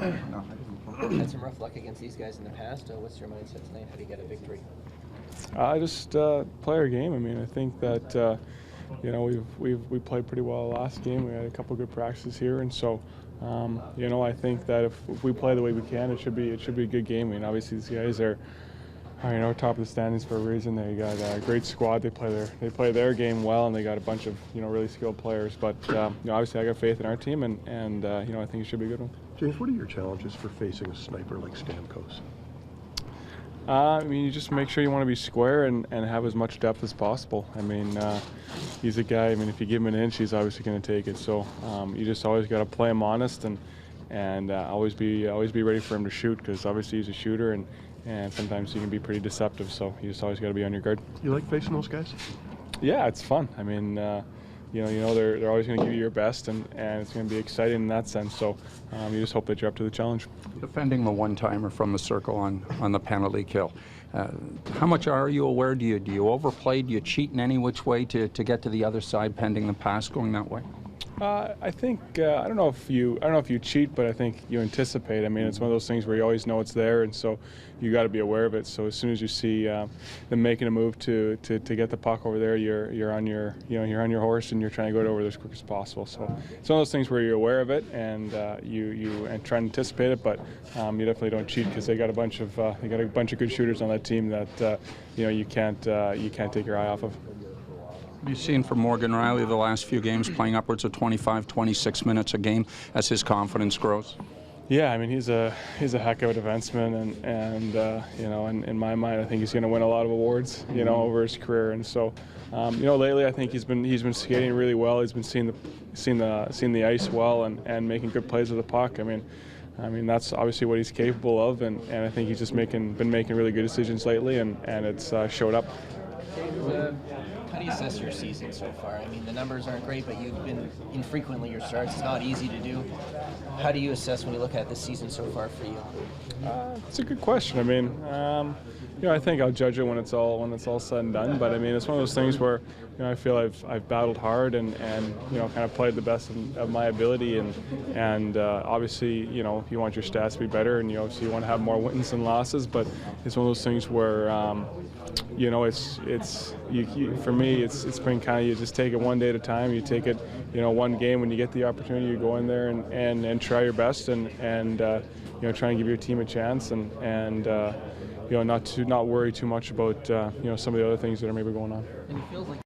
Had some rough luck against these guys in the past. What's your mindset tonight? How do you get a victory? I just play our game. I mean, I think that we played pretty well last game. We had a couple good practices here, and so I think that if we play the way we can, it should be a good game. I mean, obviously these guys are top of the standings for a reason. They got a great squad. They play their game well, and they got a bunch of really skilled players. But obviously I got faith in our team, and I think it should be a good one. James, what are your challenges for facing a sniper like Stamkos? I mean, you just make sure you want to be square and have as much depth as possible. I mean, he's a guy. I mean, if you give him an inch, he's obviously going to take it. So you just always got to play him honest and always be ready for him to shoot, because obviously he's a shooter and sometimes he can be pretty deceptive. So you just always got to be on your guard. You like facing those guys? Yeah, it's fun. I mean, they're always going to give you your best, and it's going to be exciting in that sense. So you just hope that you're up to the challenge. Defending the one-timer from the circle on the penalty kill, how much are you aware? Do you overplay? Do you cheat in any which way to get to the other side pending the pass going that way? I think I don't know if you cheat, but I think you anticipate. I mean, it's one of those things where you always know it's there, and so you got to be aware of it. So as soon as you see them making a move to get the puck over there, you're on your horse and you're trying to go over there as quick as possible. So it's one of those things where you're aware of it and you try and anticipate it, but you definitely don't cheat, because they got a bunch of good shooters on that team that you can't take your eye off of. You've seen from Morgan Riley the last few games playing upwards of 25, 26 minutes a game as his confidence grows. Yeah, I mean, he's a heck of a defenseman, and in my mind, I think he's going to win a lot of awards, over his career. And so, lately I think he's been skating really well. He's been seeing the ice well and making good plays with the puck. I mean that's obviously what he's capable of, and I think he's just been making really good decisions lately, and it's showed up. How do you assess your season so far? I mean, the numbers aren't great, but you've been infrequently your starts. It's not easy to do. How do you assess when you look at this season so far for you? It's a good question. I mean, I think I'll judge it when it's all said and done. But I mean, it's one of those things where I feel I've battled hard and kind of played the best of my ability, and obviously you want your stats to be better, and obviously you want to have more wins than losses. But it's one of those things where for me it's been kind of, you just take it one day at a time. You take it one game when you get the opportunity. You go in there and try your best and try and give your team a chance and not worry too much about some of the other things that are maybe going on. And it feels like